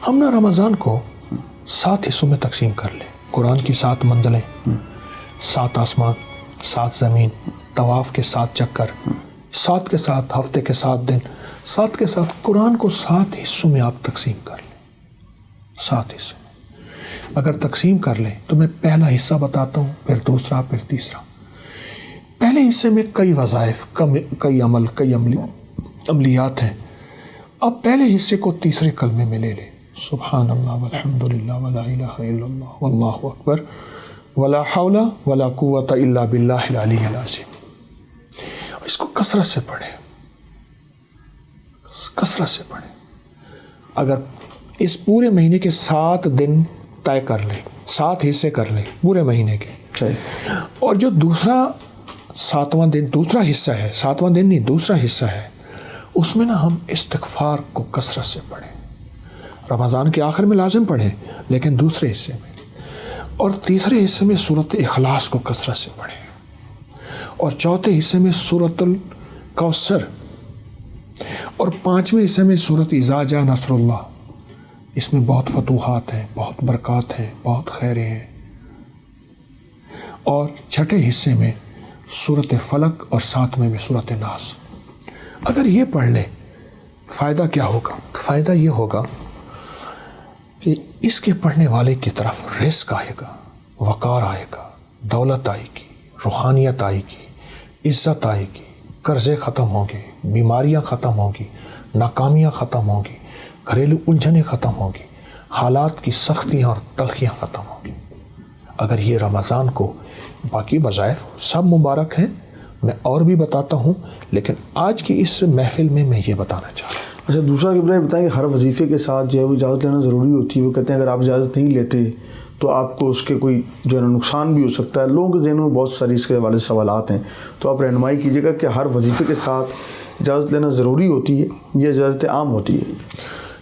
ہم نہ رمضان کو 7 حصوں میں تقسیم کر لیں. قرآن کی 7 منزلیں، 7 آسمان، 7 زمین، طواف کے 7 چکر، 7 کے 7 ہفتے کے 7 دن، 7 کے 7 قرآن کو 7 حصوں میں آپ تقسیم کر لیں. 7 حصوں میں اگر تقسیم کر لیں تو میں پہلا حصہ بتاتا ہوں، پھر دوسرا، پھر تیسرا. پہلے حصے میں کئی وظائف، کئی عمل، کئی عملیات ہیں. اب پہلے حصے کو تیسرے کلمے میں لے لیں. سبحان اللہ والحمد للہ ولا الہ الا اللہ واللہ اکبر ولا حول ولا قوت الا باللہ العلی العظیم. اس کو کثرت سے پڑھیں، کثرت سے پڑھیں. اگر اس پورے مہینے کے 7 دن طے کر لیں، 7 حصے کر لیں پورے مہینے کے، اور جو دوسرا 7واں دن دوسرا حصہ ہے، 7واں دن نہیں دوسرا حصہ ہے، اس میں نا ہم استغفار کو کثرت سے پڑھیں. رمضان کے آخر میں لازم پڑھیں لیکن دوسرے حصے میں، اور تیسرے حصے میں سورۃ اخلاص کو کثرت سے پڑھیں، اور چوتھے حصے میں سورۃ الکوثر، اور 5ویں حصے میں سورۃ اذا جاء نصر اللہ. اس میں بہت فتوحات ہیں، بہت برکات ہیں، بہت خیریں ہیں. اور چھٹے حصے میں سورۃ فلق، اور 7ویں میں سورۃ ناس. اگر یہ پڑھ لیں فائدہ کیا ہوگا؟ فائدہ یہ ہوگا کہ اس کے پڑھنے والے کی طرف رزق آئے گا، وقار آئے گا، دولت آئے گی، روحانیت آئے گی، عزت آئے گی، قرضے ختم ہوں گے، بیماریاں ختم ہوں گی، ناکامیاں ختم ہوں گی، گھریلو الجھنیں ختم ہوں گی، حالات کی سختیاں اور تلخیاں ختم ہوں گی. اگر یہ رمضان کو، باقی وظائف سب مبارک ہیں، میں اور بھی بتاتا ہوں، لیکن آج کی اس محفل میں یہ بتانا چاہ رہا ہوں. اچھا، دوسرا کہ بتائیں کہ ہر وظیفے کے ساتھ جو ہے وہ اجازت لینا ضروری ہوتی ہے. وہ کہتے ہیں اگر آپ اجازت نہیں لیتے تو آپ کو اس کے کوئی جو ہے نقصان بھی ہو سکتا ہے. لوگوں کے ذہنوں میں بہت ساری اس کے حوالے سے سوالات ہیں، تو آپ رہنمائی کیجیے گا کہ ہر وظیفے کے ساتھ اجازت لینا ضروری ہوتی ہے یا اجازت عام ہوتی ہے؟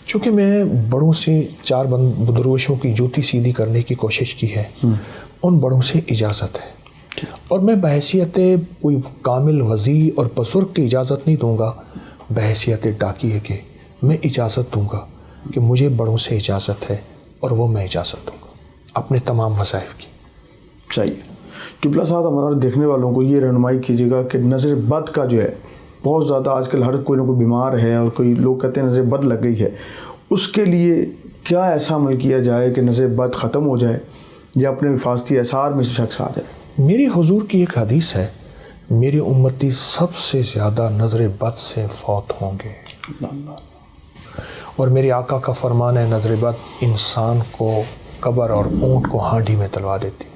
چونکہ میں بڑوں سے 4 بدروشوں کی جوتی سیدھی کرنے کی کوشش کی ہے، ان بڑوں سے اجازت ہے، اور میں بحیثیت کوئی کامل وزیر اور بزرگ کی اجازت نہیں دوں گا، بحیثیت ڈاکیے کے میں اجازت دوں گا کہ مجھے بڑوں سے اجازت ہے، اور وہ میں اجازت دوں گا اپنے تمام وظائف کی. چاہیے قبلہ صاحب ہمارے دیکھنے والوں کو یہ رہنمائی کیجیے گا کہ نظر بد کا جو ہے بہت زیادہ آج کل ہر کوئی نہ کوئی بیمار ہے، اور کوئی لوگ کہتے ہیں نظر بد لگ گئی ہے. اس کے لیے کیا ایسا عمل کیا جائے کہ نظر بد ختم ہو جائے یا اپنے حفاظتی اثار میں سے شخص آ جائے؟ میری حضور کی ایک حدیث ہے، میری امتی سب سے زیادہ نظر بد سے فوت ہوں گے. اور میرے آقا کا فرمان ہے، نظر بد انسان کو قبر اور اونٹ کو ہانڈی میں تلوا دیتی.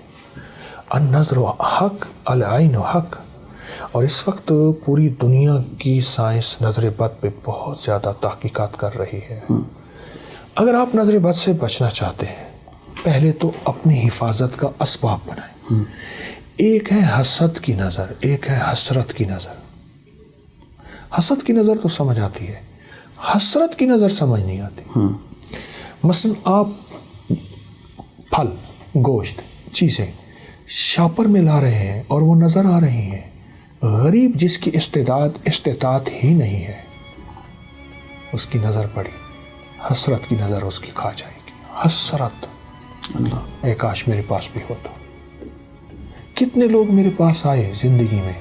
النظر حق العین حق. اور اس وقت پوری دنیا کی سائنس نظر بد پہ بہت زیادہ تحقیقات کر رہی ہے. اگر آپ نظر بد سے بچنا چاہتے ہیں، پہلے تو اپنی حفاظت کا اسباب بنائیں. ایک ہے حسد کی نظر، ایک ہے حسرت کی نظر. حسد کی نظر تو سمجھ آتی ہے، حسرت کی نظر سمجھ نہیں آتی. مثلا آپ پھل، گوشت، چیزیں شاپر میں لا رہے ہیں اور وہ نظر آ رہی ہیں، غریب جس کی استطاعت ہی نہیں ہے، اس کی نظر پڑی، حسرت کی نظر اس کی کھا جائے گی. حسرت، اللہ اے کاش میرے پاس بھی ہوتا. کتنے لوگ میرے پاس آئے زندگی میں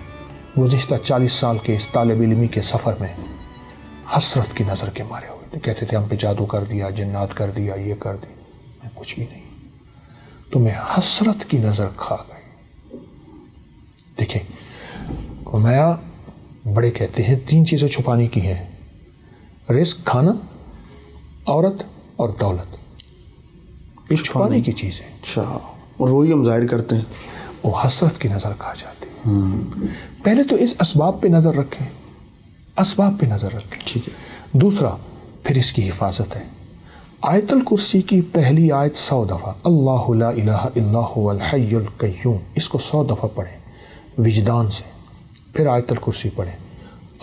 گزشتہ 40 سال کے اس طالب علمی کے سفر میں، حسرت کی نظر کے مارے ہوئے تھے. کہتے تھے ہم پہ جادو کر دیا، جنات کر دیا، یہ کر دی. میں کچھ بھی نہیں، تو میں حسرت کی نظر کھا گئی. دیکھیں فرمایا، بڑے کہتے ہیں 3 چیزیں چھپانے کی ہیں، رزق، کھانا، عورت اور دولت. یہ چھپانے کی چیز ہے. اچھا، اور وہی ہم ظاہر کرتے ہیں. وہ حسرت کی نظر کھا جاتی ہے. پہلے تو اس اسباب پہ نظر رکھیں، اسباب پہ نظر رکھیں. ٹھیک ہے. دوسرا پھر اس کی حفاظت ہے. آیت الکرسی کی پہلی آیت 100 دفعہ، اللہ لا الہ الا هو الحی القیوم، اس کو 100 دفعہ پڑھیں وجدان سے. پھر آیت الکرسی پڑھیں.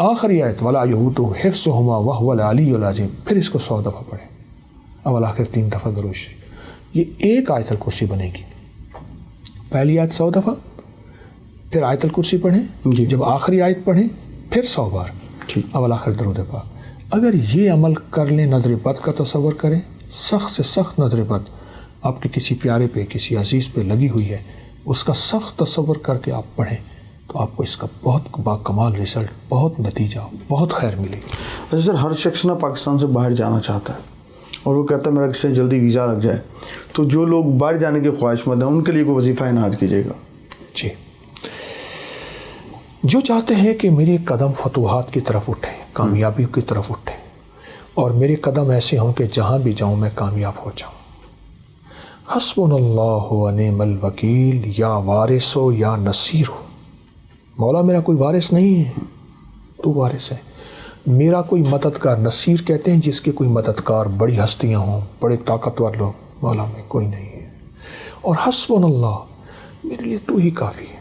آخری آیت ولا یؤودہ حفظہما وہو العلی العظیم، پھر اس کو 100 دفعہ پڑھیں. اول آخر 3 دفعہ درود شریف. یہ ایک آیت الکرسی بنے گی. پہلی آیت 100 دفعہ، پھر آیت الکرسی پڑھیں، جب آخری آیت پڑھیں پھر 100 بار اول آخر درود پاک. اگر یہ عمل کر لیں، نظر بد کا تصور کریں، سخت سے سخت نظر بد آپ کے کسی پیارے پہ کسی عزیز پہ لگی ہوئی ہے، اس کا سخت تصور کر کے آپ پڑھیں تو آپ کو اس کا بہت باکمال رزلٹ، بہت نتیجہ، بہت خیر ملے گی۔ ویسے سر ہر شخص نا پاکستان سے باہر جانا چاہتا ہے اور وہ کہتا ہے میرا کسی جلدی ویزا لگ جائے، تو جو لوگ باہر جانے کے خواہش مند ہیں ان کے لیے کوئی وظیفہ عنایت کیجیے گا؟ جی، جو چاہتے ہیں کہ میرے قدم فتوحات کی طرف اٹھیں، کامیابی کی طرف اٹھیں، اور میرے قدم ایسے ہوں کہ جہاں بھی جاؤں میں کامیاب ہو جاؤں، حسبنا اللہ و نعم الوکیل، یا وارث ہو یا نصیر ہو، مولا میرا کوئی وارث نہیں ہے، تو وارث ہے، میرا کوئی مددگار، نصیر کہتے ہیں جس کے کوئی مددگار بڑی ہستیاں ہوں، بڑے طاقتور لوگ، مولا میں کوئی نہیں ہے، اور حسبنا اللہ، میرے لیے تو ہی کافی ہے۔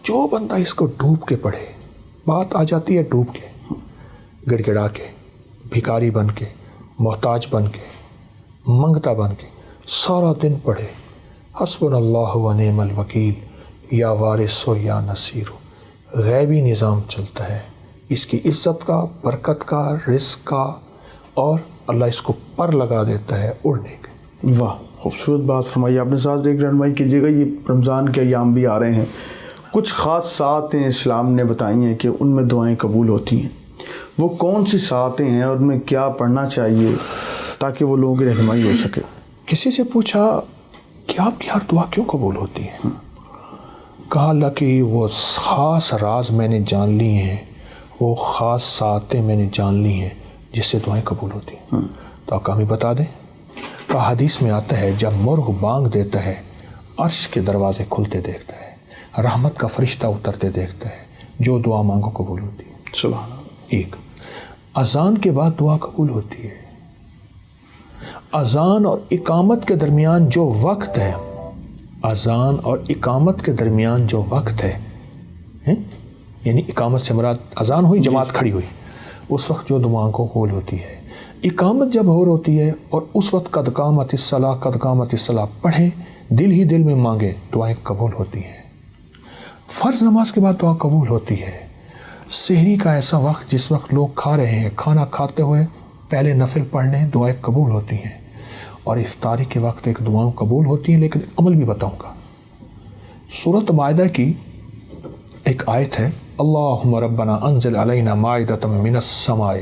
جو بندہ اس کو ڈوب کے پڑھے، بات آ جاتی ہے ڈوب کے، گڑ گڑا کے، بھکاری بن کے، محتاج بن کے، منگتا بن کے، سارا دن پڑھے حسبنا اللہ و نعم الوکیل، یا وارث ہو یا نصیر ہو، غیبی نظام چلتا ہے، اس کی عزت کا، برکت کا، رزق کا، اور اللہ اس کو پر لگا دیتا ہے اڑنے کے۔ واہ، خوبصورت بات فرمائی آپ نے۔ ساتھ ایک رہنمائی کیجیے گا، یہ رمضان کے ایام بھی آ رہے ہیں، کچھ خاص ساعتیں اسلام نے بتائی ہیں کہ ان میں دعائیں قبول ہوتی ہیں، وہ کون سی ساعتیں ہیں اور ان میں کیا پڑھنا چاہیے تاکہ وہ لوگوں کی رہنمائی ہو سکے؟ کسی سے پوچھا کہ آپ کی ہر دعا کیوں قبول ہوتی ہے؟ کہا اللہ کہ وہ خاص راز میں نے جان لی ہیں، وہ خاص ساعتیں میں نے جان لی ہیں جس سے دعائیں قبول ہوتی ہیں۔ تو آقا ہمیں بتا دیں۔ کہا حدیث میں آتا ہے جب مرغ بانگ دیتا ہے عرش کے دروازے کھلتے دیکھتا ہے، رحمت کا فرشتہ اترتے دیکھتا ہے، جو دعا مانگو قبول ہوتی ہے۔ سبحان اللہ۔ ایک، اذان کے بعد دعا قبول ہوتی ہے۔ اذان اور اقامت کے درمیان جو وقت ہے، اذان اور اقامت کے درمیان جو وقت ہے، یعنی اقامت سے مراد اذان ہوئی، جماعت کھڑی ہوئی، اس وقت جو دعا کو قبول ہوتی ہے۔ اقامت جب ہو ہوتی ہے اور اس وقت قد قامت الصلاۃ، قد قامت الصلاۃ پڑھیں، دل ہی دل میں مانگیں، دعائیں قبول ہوتی ہیں۔ فرض نماز کے بعد دعا قبول ہوتی ہے۔ سحری کا ایسا وقت جس وقت لوگ کھا رہے ہیں، کھانا کھاتے ہوئے پہلے نفل پڑھنے، دعائیں قبول ہوتی ہیں۔ اور افطاری کے وقت ایک دعائیں قبول ہوتی ہیں، لیکن عمل بھی بتاؤں گا۔ سورۃ مائدہ کی ایک آیت ہے، اللہم ربنا انزل علینا مائدۃ من السماء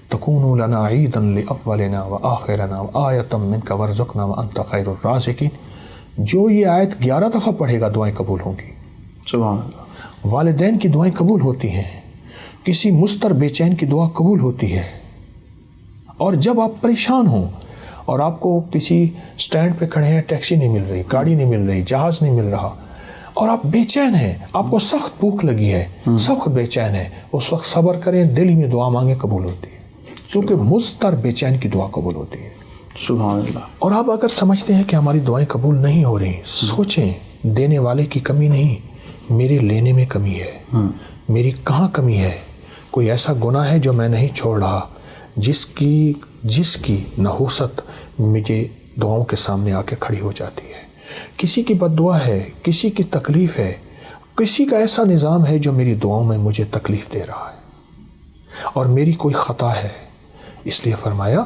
تکون لنا عیدا لاولنا وآخرنا وآیۃ منک وارزقنا وانت خیر الرازقین۔ جو یہ آیت 11 دفعہ پڑھے گا دعائیں قبول ہوں گی۔ سبحان اللہ۔ والدین کی دعائیں قبول ہوتی ہیں، کسی مستر بے چین کی دعا قبول ہوتی ہے۔ اور جب آپ پریشان ہوں اور آپ کو کسی سٹینڈ پہ کھڑے ہیں، ٹیکسی نہیں مل رہی، گاڑی نہیں مل رہی، جہاز نہیں مل رہا، اور آپ بے چین ہیں، آپ کو سخت بھوک لگی ہے، سخت بے چین ہے، اس وقت صبر کریں، دل ہی میں دعا مانگیں، قبول ہوتی ہے، کیونکہ مضطر بے چین کی دعا قبول ہوتی ہے۔ سبحان اللہ۔ اور آپ اگر سمجھتے ہیں کہ ہماری دعائیں قبول نہیں ہو رہی، سوچیں دینے والے کی کمی نہیں، میرے لینے میں کمی ہے۔ میری کہاں کمی ہے؟ کوئی ایسا گناہ ہے جو میں نہیں چھوڑ رہا، جس کی نحوست مجھے دعاؤں کے سامنے آ کے کھڑی ہو جاتی ہے۔ کسی کی بد دعا ہے، کسی کی تکلیف ہے، کسی کا ایسا نظام ہے جو میری دعاؤں میں مجھے تکلیف دے رہا ہے، اور میری کوئی خطا ہے۔ اس لیے فرمایا،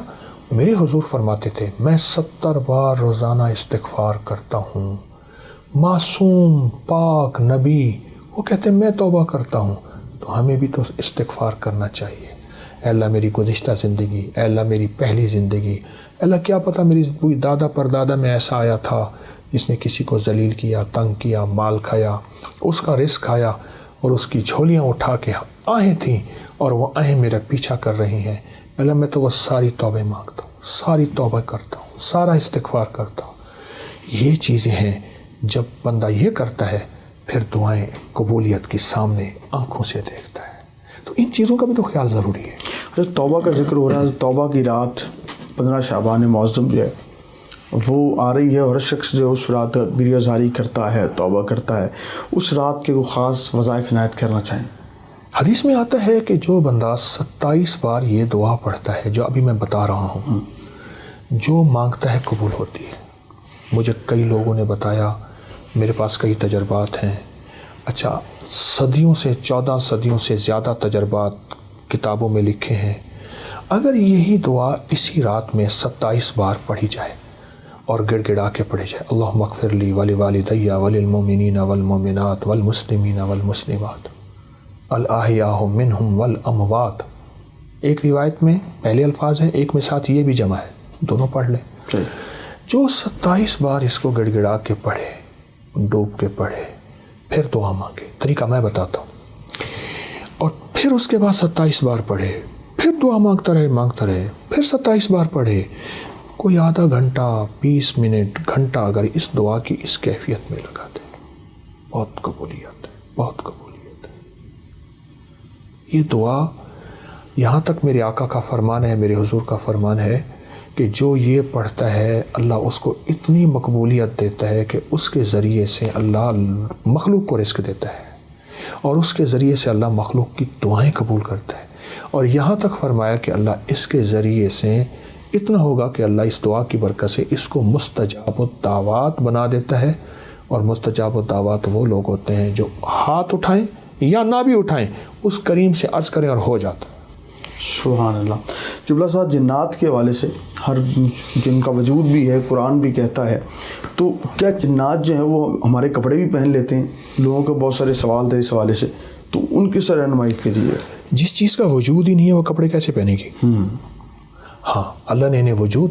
میرے حضور فرماتے تھے میں 70 بار روزانہ استغفار کرتا ہوں۔ معصوم پاک نبی وہ کہتے ہیں میں توبہ کرتا ہوں، تو ہمیں بھی تو استغفار کرنا چاہیے۔ اے اللہ میری گزشتہ زندگی، اے اللہ میری پہلی زندگی، اے اللہ کیا پتہ میری کوئی دادا پردادا میں ایسا آیا تھا جس نے کسی کو ذلیل کیا، تنگ کیا، مال کھایا، اس کا رزق کھایا، اور اس کی جھولیاں اٹھا کے آہیں تھیں اور وہ آہیں میرا پیچھا کر رہی ہیں۔ اے اللہ میں تو وہ ساری توبہ مانگتا ہوں، ساری توبہ کرتا ہوں، سارا استغفار کرتا ہوں۔ یہ چیزیں ہیں، جب بندہ یہ کرتا ہے پھر دعائیں قبولیت کی سامنے آنکھوں سے دیکھتا ہے۔ تو ان چیزوں کا بھی تو خیال ضروری ہے۔ توبہ کا ذکر ہو رہا ہے، توبہ کی رات 15 شعبان معظم جو ہے وہ آ رہی ہے، اور ہر شخص جو اس رات گریہ زاری کرتا ہے، توبہ کرتا ہے، اس رات کے وہ خاص وظائف عنایت کرنا چاہیں۔ حدیث میں آتا ہے کہ جو بندہ 27 بار یہ دعا پڑھتا ہے جو ابھی میں بتا رہا ہوں، جو مانگتا ہے قبول ہوتی ہے۔ مجھے کئی لوگوں نے بتایا، میرے پاس کئی تجربات ہیں۔ اچھا، صدیوں سے 14 صدیوں سے زیادہ تجربات کتابوں میں لکھے ہیں۔ اگر یہی دعا اسی رات میں 27 بار پڑھی جائے اور گڑ گڑا کے پڑھی جائے، اللہم اغفر لی ولی والدی وللمؤمنین والمؤمنات والمسلمین والمسلمات الاحیاء منہم والاموات. ایک روایت میں پہلے الفاظ ہیں، ایک میں ساتھ یہ بھی جمع ہے، دونوں پڑھ لیں. جو 27 بار اس کو گڑ گڑا کے پڑھے، ڈوب کے پڑھے، پھر دعا مانگے. طریقہ میں بتاتا ہوں. اور پھر اس کے بعد 27 بار پڑھے، پھر دعا مانگتا رہے، پھر 27 بار پڑھے. کوئی آدھا گھنٹہ، 20 منٹ، گھنٹہ اگر اس دعا کی اس کیفیت میں لگا دے، بہت قبولیت ہے، بہت قبولیت ہے. یہ دعا یہاں تک میرے آقا کا فرمان ہے، میرے حضور کا فرمان ہے کہ جو یہ پڑھتا ہے اللہ اس کو اتنی مقبولیت دیتا ہے کہ اس کے ذریعے سے اللہ مخلوق کو رزق دیتا ہے اور اس کے ذریعے سے اللہ مخلوق کی دعائیں قبول کرتا ہے. اور یہاں تک فرمایا کہ اللہ اس کے ذریعے سے اتنا ہوگا کہ اللہ اس دعا کی برکت سے اس کو مستجاب الدعوات بنا دیتا ہے. اور مستجاب الدعوات وہ لوگ ہوتے ہیں جو ہاتھ اٹھائیں یا نہ بھی اٹھائیں، اس کریم سے عرض کریں اور ہو جاتا. سبحان اللہ. قبلہ صاحب، جنات کے حوالے سے ہر جن کا وجود بھی ہے، قرآن بھی کہتا ہے، تو کیا جنات جو ہیں وہ ہمارے کپڑے بھی پہن لیتے ہیں؟ لوگوں کے بہت سارے سوال تھے اس حوالے سے، تو ان کی سر رہنمائی کیجیے. جس چیز کا وجود ہی نہیں ہے وہ کپڑے کیسے پہنے گی؟ ہاں، اللہ نے انہیں وجود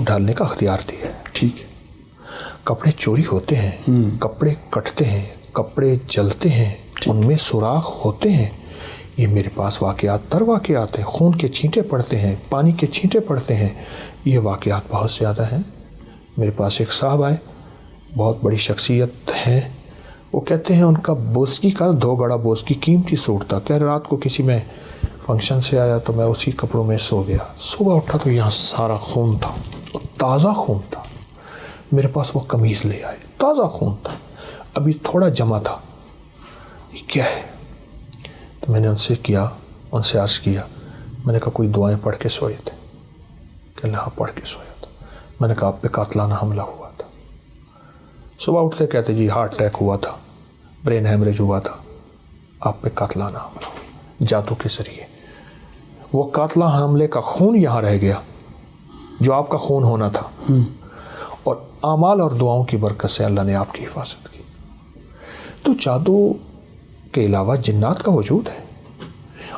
ڈالنے کا اختیار دیا ہے. ٹھیک ہے. کپڑے چوری ہوتے ہیں، کپڑے کٹتے ہیں، کپڑے جلتے ہیں، ان میں سوراخ ہوتے ہیں. یہ میرے پاس واقعات در واقعات ہیں. خون کے چھینٹے پڑتے ہیں، پانی کے چھینٹے پڑتے ہیں. یہ واقعات بہت زیادہ ہیں. میرے پاس ایک صاحب آئے، بہت بڑی شخصیت ہیں. وہ کہتے ہیں ان کا بوسکی کا 2 گڑا بوسکی قیمتی سوٹ تھا. کہہ رات کو کسی میں فنکشن سے آیا تو میں اسی کپڑوں میں سو گیا. صبح اٹھا تو یہاں سارا خون تھا، تازہ خون تھا. میرے پاس وہ قمیض لے آئے، تازہ خون تھا، ابھی تھوڑا جمع تھا. یہ کیا ہے؟ تو میں نے ان سے عرض کیا، میں نے کہا کوئی دعائیں پڑھ کے سوئے تھے؟ کہ ہاں پڑھ کے سویا تھا. میں نے کہا آپ پہ قاتلانہ حملہ ہوا تھا. صبح اٹھتے کہتے جی ہارٹ اٹیک ہوا تھا، برین ہیمریج ہوا تھا، آپ پہ قاتلانہ حملہ ہوا جادو کے ذریعے. وہ قاتلانہ حملے کا خون یہاں رہ گیا جو آپ کا خون ہونا تھا، اور اعمال اور دعاؤں کی برکت سے اللہ نے آپ کی حفاظت کی. تو جادو کے علاوہ جنات کا وجود ہے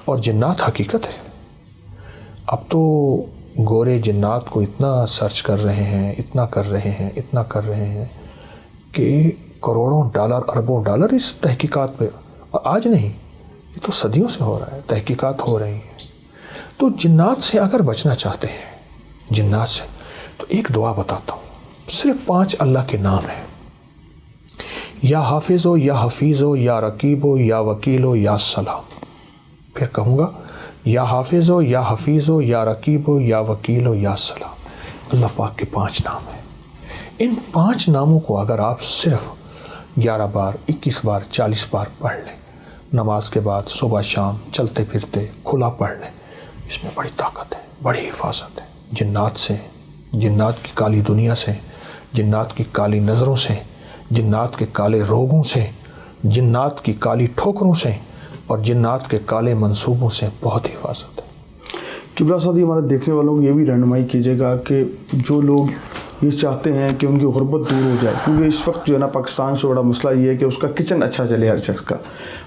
اور جنات حقیقت ہے. اب تو گورے جنات کو اتنا سرچ کر رہے ہیں، اتنا کر رہے ہیں کہ کروڑوں ڈالر، اربوں ڈالر اس تحقیقات پہ. آج نہیں، یہ تو صدیوں سے ہو رہا ہے، تحقیقات ہو رہی ہیں. تو جنات سے اگر بچنا چاہتے ہیں، جنات سے، تو ایک دعا بتاتا ہوں. صرف 5 اللہ کے نام ہیں. یا حافظ ہو، یا حفیظ ہو، یا رقیب ہو، یا وکیل ہو، یا سلام. پھر کہوں گا، یا حافظ ہو، یا حفیظ ہو، یا رقیب ہو، یا وکیل ہو، یا سلام. اللہ پاک کے 5 نام ہیں. ان 5 ناموں کو اگر آپ صرف 11 بار، 21 بار، 40 بار پڑھ لیں، نماز کے بعد، صبح شام، چلتے پھرتے کھلا پڑھ لیں، اس میں بڑی طاقت ہے، بڑی حفاظت ہے. جنات سے، جنات کی کالی دنیا سے، جنات کی کالی نظروں سے، جنات کے کالے روگوں سے، جنات کی کالی ٹھوکروں سے اور جنات کے کالے منصوبوں سے بہت حفاظت ہے. قبلہ صاحب، ہمارے دیکھنے والوں کو یہ بھی رہنمائی کیجیے گا کہ جو لوگ یہ چاہتے ہیں کہ ان کی غربت دور ہو جائے، کیونکہ اس وقت جو ہے نا پاکستان سے بڑا مسئلہ یہ ہے کہ اس کا کچن اچھا چلے.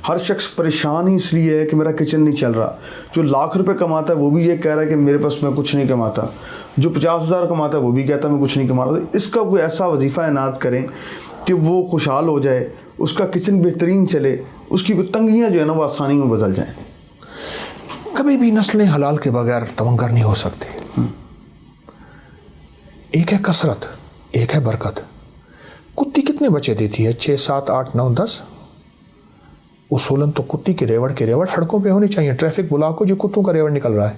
ہر شخص پریشان ہی اس لیے ہے کہ میرا کچن نہیں چل رہا. جو لاکھ روپے کماتا ہے وہ بھی یہ کہہ رہا ہے کہ میرے پاس میں کچھ نہیں کماتا. جو 50,000 کماتا ہے وہ بھی کہتا ہے میں کچھ نہیں کما رہا. اس کا کوئی ایسا وظیفہ عنایت کریں کہ وہ خوشحال ہو جائے، اس کا کچن بہترین چلے، اس کی تنگیاں جو ہے نا وہ آسانی میں بدل جائیں. کبھی بھی نسلیں حلال کے بغیر تمنگر نہیں ہو سکتی. ایک ہے کثرت، ایک ہے برکت. کتی کتنے بچے دیتی ہے؟ 6 7 8 9 10. اصولاً تو کتی کے ریوڑ سڑکوں پہ ہونی چاہیے. ٹریفک بلاک ہو جو کتوں کا ریوڑ نکل رہا ہے.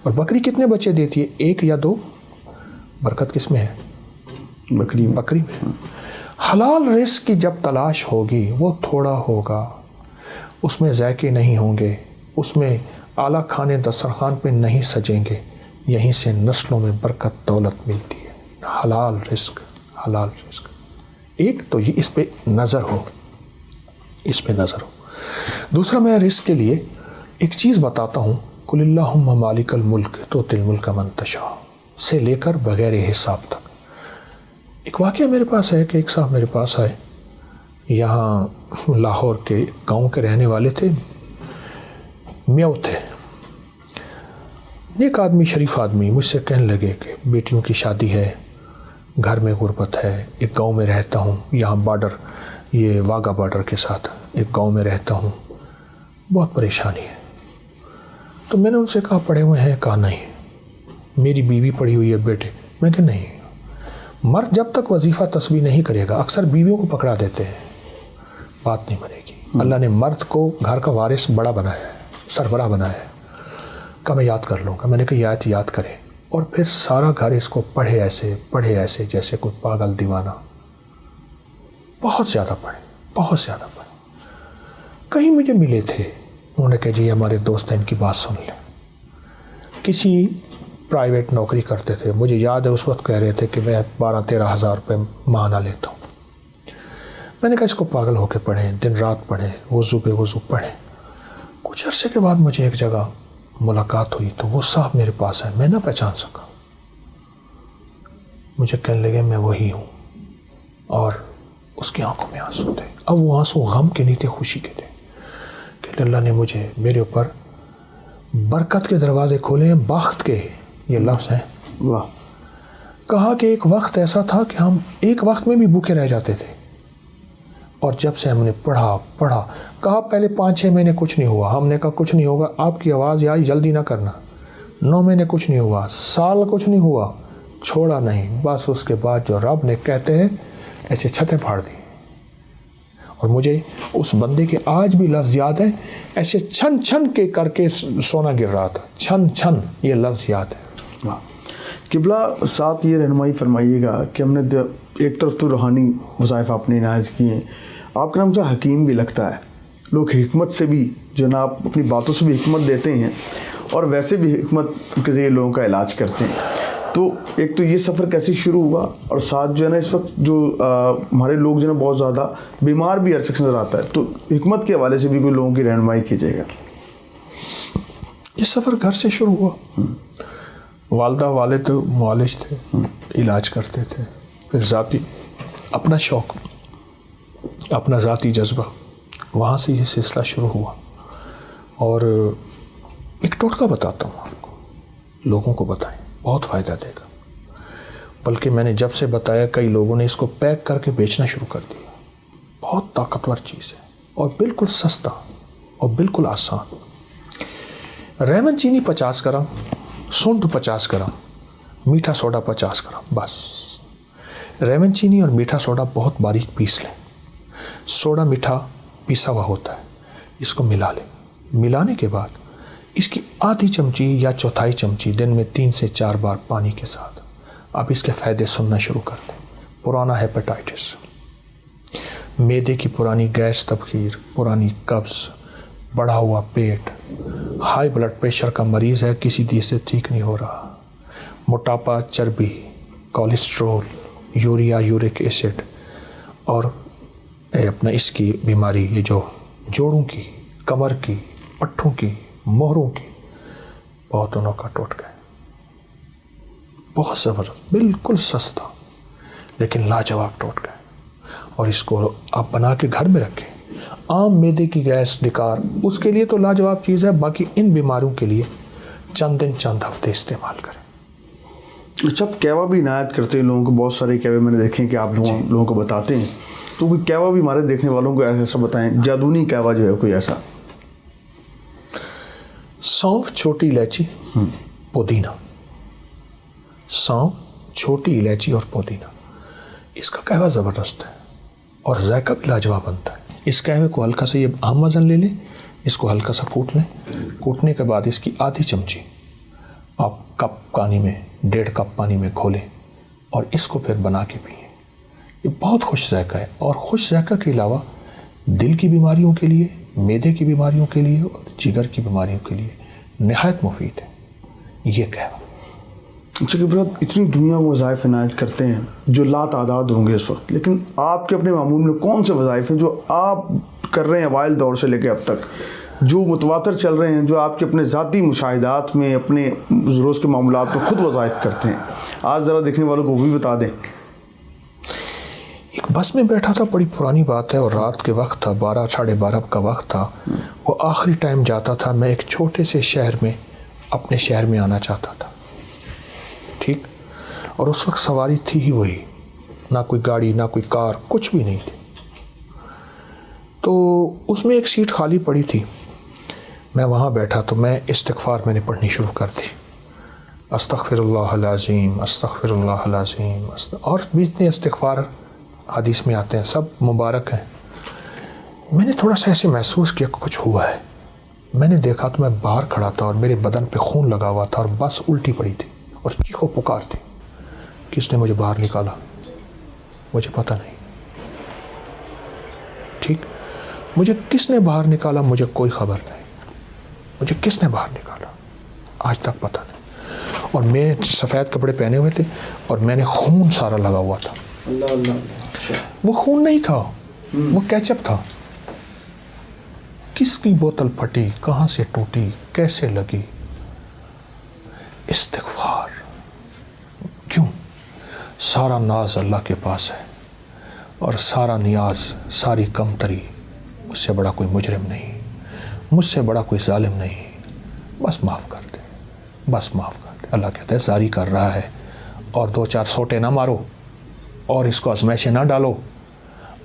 اور بکری کتنے بچے دیتی ہے؟ 1 یا 2. برکت کس میں ہے؟ بکری میں. حلال رزق کی جب تلاش ہوگی وہ تھوڑا ہوگا، اس میں ذائقے نہیں ہوں گے، اس میں اعلیٰ کھانے دسترخوان پہ نہیں سجیں گے. یہیں سے نسلوں میں برکت دولت ملتی ہے. حلال رزق. ایک تو یہ اس پہ نظر ہو. دوسرا میں رزق کے لیے ایک چیز بتاتا ہوں، قل اللہم مالک الملک تؤتی الملک من تشاء سے لے کر بغیر حساب تک. ایک واقعہ میرے پاس ہے کہ ایک صاحب میرے پاس آئے، یہاں لاہور کے گاؤں کے رہنے والے تھے، میاؤ تھے. ایک آدمی، شریف آدمی، مجھ سے کہنے لگے کہ بیٹیوں کی شادی ہے، گھر میں غربت ہے، ایک گاؤں میں رہتا ہوں، یہاں بارڈر، یہ واگا بارڈر کے ساتھ ایک گاؤں میں رہتا ہوں، بہت پریشانی ہے. تو میں نے ان سے کہا پڑھے ہوئے ہیں؟ کہا نہیں. میری بیوی پڑھی ہوئی ہے بیٹے؟ میں کہ نہیں. مرد جب تک وظیفہ تسبیح نہیں کرے گا، اکثر بیویوں کو پکڑا دیتے ہیں، بات نہیں بنے گی. اللہ نے مرد کو گھر کا وارث بڑا بنایا ہے، سربراہ بنایا ہے. کہا میں یاد کر لوں گا. میں نے کہا یہ آیت یاد کرے، اور پھر سارا گھر اس کو پڑھے ایسے جیسے کوئی پاگل دیوانہ. بہت زیادہ پڑھے، بہت زیادہ پڑھے. کہیں مجھے ملے تھے، انہوں نے کہا جی ہمارے دوست ہیں، ان کی بات سن لیں. کسی پرائیویٹ نوکری کرتے تھے. مجھے یاد ہے اس وقت کہہ رہے تھے کہ میں 12-13 ہزار روپے ماہانہ لیتا ہوں. میں نے کہا اس کو پاگل ہو کے پڑھیں، دن رات پڑھیں، وضو بے وضو پڑھیں. کچھ عرصے کے بعد مجھے ایک جگہ ملاقات ہوئی تو وہ صاحب میرے پاس آئے. میں نہ پہچان سکا. مجھے کہنے لگے میں وہی ہوں، اور اس کی آنکھوں میں آنسو تھے. اب وہ آنسو غم کے نہیں تھے، خوشی کے تھے کہ اللہ نے مجھے، میرے اوپر برکت کے دروازے کھولے ہیں، بخت کے، یہ لفظ ہیں. واہ. کہا کہ ایک وقت ایسا تھا کہ ہم ایک وقت میں بھی بھوکے رہ جاتے تھے، اور جب سے ہم نے پڑھا، کہا پہلے 5-6 مہینے کچھ نہیں ہوا. ہم نے کہا کچھ نہیں ہوگا، آپ کی آواز آئی جلدی نہ کرنا. 9 مہینے کچھ نہیں ہوا، سال کچھ نہیں ہوا، چھوڑا نہیں. بس اس کے بعد جو رب نے کہتے ہیں ایسے چھتیں پھاڑ دی. اور مجھے اس بندے کے آج بھی لفظ یاد ہے، ایسے چھن چھن کے کر کے سونا گر رہا تھا. چھن چھن، یہ لفظ یاد ہے. قبلہ ساتھ یہ رہنمائی فرمائیے گا کہ ہم نے ایک طرف تو روحانی وظائف آپ نے عنایت کیے ہیں، آپ کا نام مجھے حکیم بھی لگتا ہے. لوگ حکمت سے بھی جو نا آپ اپنی باتوں سے بھی حکمت دیتے ہیں، اور ویسے بھی حکمت کے ذریعے لوگوں کا علاج کرتے ہیں. تو ایک تو یہ سفر کیسے شروع ہوا، اور ساتھ جو ہے نا اس وقت جو ہمارے لوگ جو ہے نا بہت زیادہ بیمار بھی عرصے سے نظر آتا ہے، تو حکمت کے حوالے سے بھی کوئی لوگوں کی رہنمائی کیجیے گا. یہ سفر گھر سے شروع ہوا. والدہ والد معالج تھے، علاج کرتے تھے. پھر ذاتی اپنا شوق، اپنا ذاتی جذبہ، وہاں سے یہ سلسلہ شروع ہوا. اور ایک ٹوٹکا بتاتا ہوں آپ کو، لوگوں کو بتائیں، بہت فائدہ دے گا. بلکہ میں نے جب سے بتایا کئی لوگوں نے اس کو پیک کر کے بیچنا شروع کر دیا. بہت طاقتور چیز ہے، اور بالکل سستا اور بالکل آسان. ریمن چینی 50 گرام، سونڈ 50 گرام، میٹھا سوڈا 50 گرام، بس. ریمن چینی اور میٹھا سوڈا بہت باریک پیس لیں. سوڈا میٹھا پیسا ہوا ہوتا ہے، اس کو ملا لیں. ملانے کے بعد اس کی آدھی چمچی یا چوتھائی چمچی دن میں 3 سے 4 بار پانی کے ساتھ آپ اس کے فائدے سننا شروع کر دیں. پرانا ہیپاٹائٹس، معدے کی پرانی گیس تبخیر، پرانی قبض، بڑھا ہوا پیٹ، ہائی بلڈ پریشر کا مریض ہے، کسی چیز سے ٹھیک نہیں ہو رہا، موٹاپا، چربی، کولیسٹرول، یوریا، یورک ایسڈ، اور اپنا اس کی بیماری، یہ جو جوڑوں کی، کمر کی، پٹھوں کی، مہروں کی، بہت انہوں کا ٹوٹ گئے. بہت زبردست، بالکل سستا لیکن لاجواب ٹوٹ گئے. اور اس کو آپ بنا کے گھر میں رکھیں. عام معدے کی گیس، ڈکار، اس کے لیے تو لاجواب چیز ہے. باقی ان بیماریوں کے لیے چند دن چند ہفتے استعمال کریں. اچھا، آپ کہوا بھی عنایت کرتے ہیں لوگوں کو، بہت سارے کہوے میں نے دیکھے کہ آپ لوگوں کو بتاتے ہیں. تو کوئی کہوا بھی ہمارے دیکھنے والوں کو ایسا بتائیں، جادونی کہوا جو ہے کوئی ایسا. سونف، چھوٹی الائچی، پودینہ. سونف، چھوٹی الائچی اور پودینہ، اس کا قہوہ زبردست ہے اور ذائقہ بھی لاجواب بنتا ہے. اس قہوے کو ہلکا سا، یہ اہم وزن لے لیں، اس کو ہلکا سا کوٹ لیں. کوٹنے کے بعد اس کی آدھی چمچی آپ کپ پانی میں، 1.5 کپ پانی میں گھولیں، اور اس کو پھر بنا کے پئیں. یہ بہت خوش ذائقہ ہے، اور خوش ذائقہ کے علاوہ دل کی بیماریوں کے لیے، معدے کی بیماریوں کے لیے اور جگر کی بیماریوں کے لیے نہایت مفید ہے یہ قہوہ. اچھا کہ برات، اتنی دنیا کو وظائف عنایت کرتے ہیں جو لا تعداد ہوں گے اس وقت، لیکن آپ کے اپنے معمول میں کون سے وظائف ہیں جو آپ کر رہے ہیں اوائل دور سے لے کے اب تک، جو متواتر چل رہے ہیں، جو آپ کے اپنے ذاتی مشاہدات میں، اپنے روز کے معاملات میں خود وظائف کرتے ہیں، آج ذرا دیکھنے والوں کو وہ بھی بتا دیں۔ ایک بس میں بیٹھا تھا، بڑی پرانی بات ہے، اور رات کے وقت تھا، 12 ساڑھے 12 کا وقت تھا، وہ آخری ٹائم جاتا تھا۔ میں ایک چھوٹے سے شہر میں اپنے شہر میں آنا چاہتا تھا، ٹھیک، اور اس وقت سواری تھی ہی وہی، نہ کوئی گاڑی نہ کوئی کار، کچھ بھی نہیں تھی۔ تو اس میں ایک سیٹ خالی پڑی تھی، میں وہاں بیٹھا، تو میں استغفار میں نے پڑھنی شروع کر دی، استغفر اللہ العظیم استغفر اللہ العظیم، اور بھی اتنے استغفار حدیث میں آتے ہیں، سب مبارک ہیں۔ میں نے تھوڑا سا ایسے محسوس کیا کہ کچھ ہوا ہے۔ میں نے دیکھا تو میں باہر کھڑا تھا اور میرے بدن پہ خون لگا ہوا تھا اور بس الٹی پڑی تھی اور چیخو پکار تھی۔ کس نے مجھے باہر نکالا مجھے پتہ نہیں، ٹھیک، مجھے کس نے باہر نکالا مجھے کوئی خبر نہیں، مجھے کس نے باہر نکالا آج تک پتہ نہیں۔ اور میں سفید کپڑے پہنے ہوئے تھے اور میں نے خون سارا لگا ہوا تھا۔ اللہ اللہ، وہ خون نہیں تھا، وہ کیچپ تھا۔ کس کی بوتل پھٹی، کہاں سے ٹوٹی، کیسے لگی؟ استغفار۔ کیوں؟ سارا ناز اللہ کے پاس ہے اور سارا نیاز، ساری کمتری مجھ سے بڑا کوئی مجرم نہیں، مجھ سے بڑا کوئی ظالم نہیں، بس معاف کر دے، بس معاف کر دے۔ اللہ کہتا ہے زاری کر رہا ہے اور 2-4 سوٹے نہ مارو اور اس کو آزمائشیں نہ ڈالو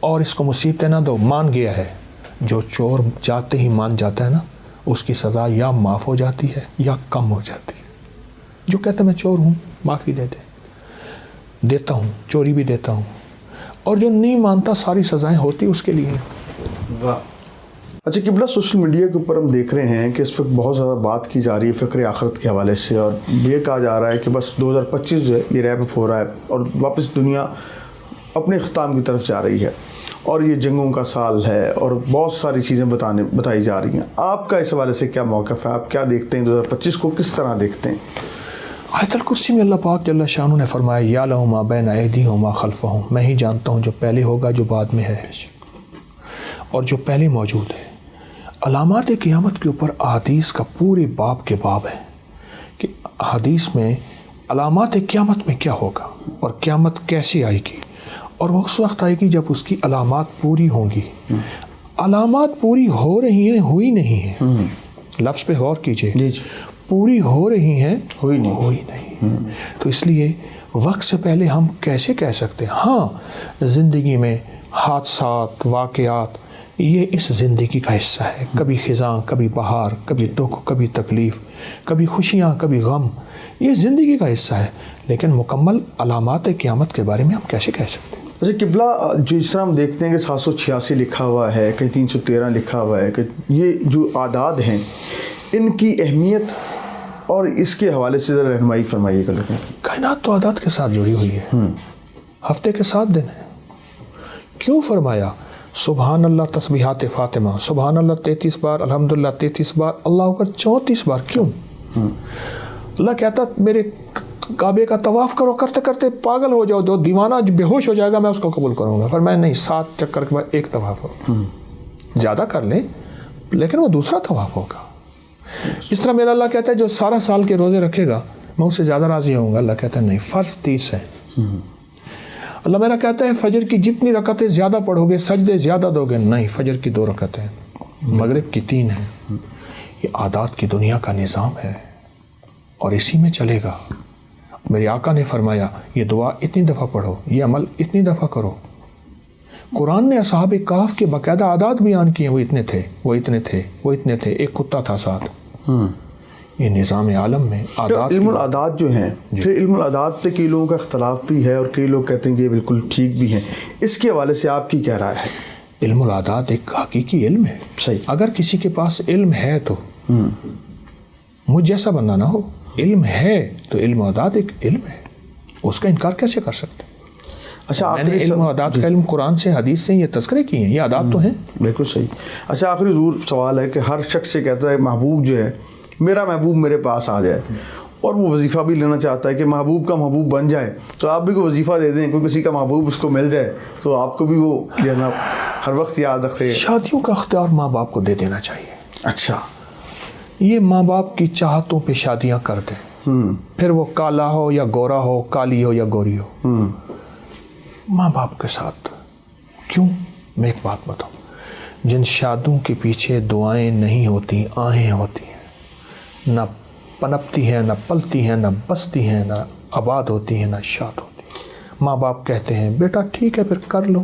اور اس کو مصیبتیں نہ دو، مان گیا ہے۔ جو چور جاتے ہی مان جاتا ہے نا، اس کی سزا یا معاف ہو جاتی ہے یا کم ہو جاتی ہے۔ جو کہتا ہے میں چور ہوں، معافی دے دے، دیتا ہوں، چوری بھی دیتا ہوں، اور جو نہیں مانتا ساری سزائیں ہوتی اس کے لیے۔ واہ۔ اچھا قبلہ، سوشل میڈیا کے اوپر ہم دیکھ رہے ہیں کہ اس وقت بہت زیادہ بات کی جا رہی ہے فکر آخرت کے حوالے سے، اور یہ کہا جا رہا ہے کہ بس 2025 جو ہے یہ ریپ اپ ہو رہا ہے اور واپس دنیا اپنے اختتام کی طرف جا رہی ہے، اور یہ جنگوں کا سال ہے اور بہت ساری چیزیں بتائی جا رہی ہیں۔ آپ کا اس حوالے سے کیا موقف ہے؟ آپ کیا دیکھتے ہیں 2025 کو، کس طرح دیکھتے ہیں؟ آیت الکرسی میں اللہ پاک جل شانہ نے فرمایا یعلم ما بین ایدیہم وما خلفہم، میں ہی جانتا ہوں جو پہلے ہوگا جو بعد میں ہے اور جو پہلے موجود ہے۔ علامات قیامت کے اوپر احادیث کا پورے باب کے باب ہے کہ حدیث میں علامات قیامت میں کیا ہوگا اور قیامت کیسی آئے گی، اور وہ اس وقت آئے گی جب اس کی علامات پوری ہوں گی۔ علامات پوری ہو رہی ہیں، ہوئی نہیں ہیں، لفظ پہ غور کیجئے، جی جی، پوری ہو رہی ہیں، ہوئی نہیں۔ تو اس لیے وقت سے پہلے ہم کیسے کہہ سکتے ہیں؟ ہاں، زندگی میں حادثات، واقعات، یہ اس زندگی کا حصہ ہے، کبھی خزاں، کبھی بہار، کبھی دکھ، کبھی تکلیف، کبھی خوشیاں، کبھی غم، یہ زندگی کا حصہ ہے، لیکن مکمل علامات قیامت کے بارے میں ہم کیسے کہہ سکتے ہیں؟ اچھا قبلہ، جو اس طرح ہم دیکھتے ہیں کہ 786 لکھا ہوا ہے، کہیں 313 لکھا ہوا ہے، کہ یہ جو اعداد ہیں ان کی اہمیت اور اس کے حوالے سے ذرا رہنمائی فرمائیے گا۔ کائنات تو اعداد کے ساتھ جڑی ہوئی ہے، ہفتے کے 7 دن ہیں۔ کیوں فرمایا سبحان اللہ تسبیحات فاطمہ، سبحان اللہ 33 بار، الحمدللہ 33 بار، اللہ اکبر 34 بار؟ کیوں؟ اللہ کہتا میرے کعبے کا طواف کرو، کرتے کرتے پاگل ہو جاؤ، جو دیوانہ بے ہوش ہو جائے گا میں اس کو قبول کروں گا۔ فرمایا نہیں، 7 چکر کے بعد ایک طواف ہو، زیادہ کر لیں لیکن وہ دوسرا طواف ہوگا۔ اس طرح میرا اللہ کہتا ہے جو سارا سال کے روزے رکھے گا میں اس سے زیادہ راضی ہوں گا۔ اللہ کہتا ہے نہیں، فرض 30 ہے۔ اللہ میرا کہتا ہے فجر کی جتنی رکعتیں زیادہ پڑھو گے، سجدے زیادہ دو گے، نہیں، فجر کی 2 رکعتیں، مغرب کی 3 ہیں۔ یہ عادات کی دنیا کا نظام ہے اور اسی میں چلے گا۔ میرے آقا نے فرمایا یہ دعا اتنی دفعہ پڑھو، یہ عمل اتنی دفعہ کرو۔ قرآن نے اصحاب کہف کے باقاعدہ عادات بیان کیے، وہ اتنے تھے، وہ اتنے تھے، وہ اتنے تھے، ایک کتا تھا ساتھ۔ یہ نظام عالم میں عادات، علم العادات جو ہیں، پھر علم العادات پہ کئی لوگوں کا اختلاف بھی ہے اور کئی لوگ کہتے ہیں کہ یہ بالکل ٹھیک بھی ہیں، اس کے حوالے سے آپ کی کیا رائے ہے؟ علم العادات ایک حقیقی علم ہے۔ صحیح۔ اگر کسی کے پاس علم ہے تو مجھ جیسا بندہ نہ ہو، علم ہے تو علم العادات ایک علم ہے، اس کا انکار کیسے کر سکتے؟ اچھا، میں نے علم عادات کا علم قرآن سے، حدیث سے یہ تذکرے کیے ہیں، یہ عادات تو ہیں۔ بالکل صحیح۔ اچھا، آخری ضرور سوال ہے کہ ہر شخص سے کہتا ہے محبوب جو ہے، میرا محبوب میرے پاس آ جائے، اور وہ وظیفہ بھی لینا چاہتا ہے کہ محبوب کا محبوب بن جائے، تو آپ بھی کوئی وظیفہ دے دیں، کوئی کسی کا محبوب اس کو مل جائے تو آپ کو بھی وہ جو ہے نا ہر وقت یاد رکھے۔ شادیوں کا اختیار ماں باپ کو دے دینا چاہیے۔ اچھا، یہ ماں باپ کی چاہتوں پہ شادیاں کر دیں، پھر وہ کالا ہو یا گورا ہو، کالی ہو یا گوری ہو، ماں باپ کے ساتھ کیوں؟ میں ایک بات بتاؤں، جن شادیوں کے پیچھے دعائیں نہیں ہوتی، آہیں ہوتی ہیں، نہ پنپتی ہیں، نہ پلتی ہیں، نہ بستی ہیں، نہ آباد ہوتی ہیں، نہ شاد ہوتی ہیں، ماں باپ کہتے ہیں بیٹا ٹھیک ہے پھر کر لو،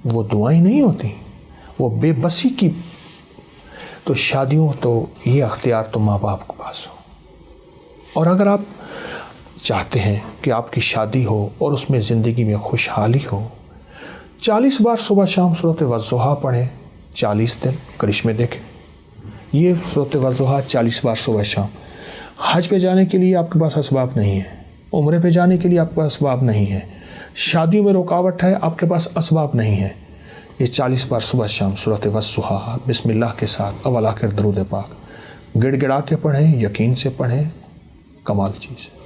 وہ دعائیں نہیں ہوتی، وہ بے بسی کی. تو شادیوں تو یہ اختیار تو ماں باپ کے پاس ہو. اور اگر آپ چاہتے ہیں کہ آپ کی شادی ہو اور اس میں زندگی میں خوشحالی ہو، 40 بار صبح شام سورۃ والضحیٰ پڑھیں، 40 دن کرشمے دیکھیں. یہ سورۃ والضحیٰ 40 بار صبح شام. حج پہ جانے کے لیے آپ کے پاس اسباب نہیں ہے، عمرے پہ جانے کے لیے آپ کے پاس اسباب نہیں ہے، شادیوں میں رکاوٹ ہے، آپ کے پاس اسباب نہیں ہے. یہ 40 بار صبح شام سورۃ والضحیٰ بسم اللہ کے ساتھ اول آخر درود پاک گڑ گڑا کے پڑھیں، یقین سے پڑھیں، کمال چیز ہے.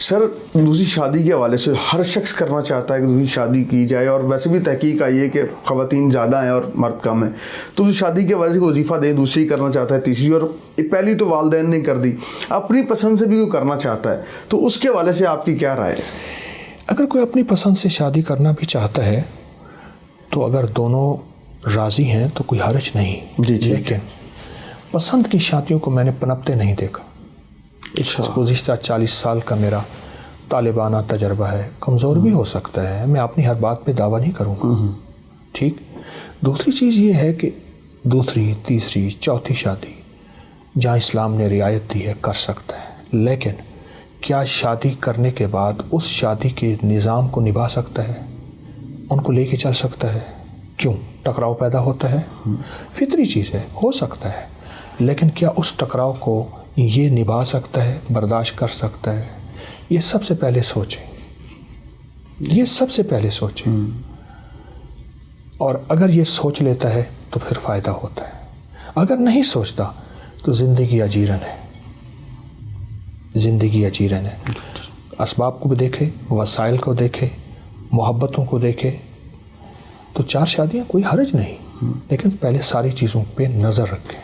سر دوسری شادی کے حوالے سے ہر شخص کرنا چاہتا ہے کہ دوسری شادی کی جائے، اور ویسے بھی تحقیق آئی ہے کہ خواتین زیادہ ہیں اور مرد کم ہیں. تو دوسری شادی کے حوالے سے وظیفہ دیں، دوسری کرنا چاہتا ہے، تیسری، اور پہلی تو والدین نے کر دی، اپنی پسند سے بھی کوئی کرنا چاہتا ہے، تو اس کے حوالے سے آپ کی کیا رائے ہے؟ اگر کوئی اپنی پسند سے شادی کرنا بھی چاہتا ہے تو اگر دونوں راضی ہیں تو کوئی حرج نہیں. جی. لیکن پسند کی شادیوں کو میں نے پنپتے نہیں دیکھا. گزشتہ 40 سال کا میرا طالبانہ تجربہ ہے، کمزور بھی ہو سکتا ہے، میں اپنی ہر بات پہ دعویٰ نہیں کروں گا. ٹھیک. دوسری چیز یہ ہے کہ دوسری، تیسری، چوتھی شادی جہاں اسلام نے رعایت دی ہے کر سکتا ہے، لیکن کیا شادی کرنے کے بعد اس شادی کے نظام کو نبھا سکتا ہے، ان کو لے کے چل سکتا ہے؟ کیوں؟ ٹکراؤ پیدا ہوتا ہے، فطری چیز ہے، ہو سکتا ہے، لیکن کیا اس ٹکراؤ کو یہ نبھا سکتا ہے، برداشت کر سکتا ہے؟ یہ سب سے پہلے سوچیں، یہ سب سے پہلے سوچیں. اور اگر یہ سوچ لیتا ہے تو پھر فائدہ ہوتا ہے، اگر نہیں سوچتا تو زندگی اجیرن ہے، زندگی اجیرن ہے. اسباب کو بھی دیکھے، وسائل کو دیکھے، محبتوں کو دیکھے، تو 4 شادیاں کوئی حرج نہیں، لیکن پہلے ساری چیزوں پہ نظر رکھیں.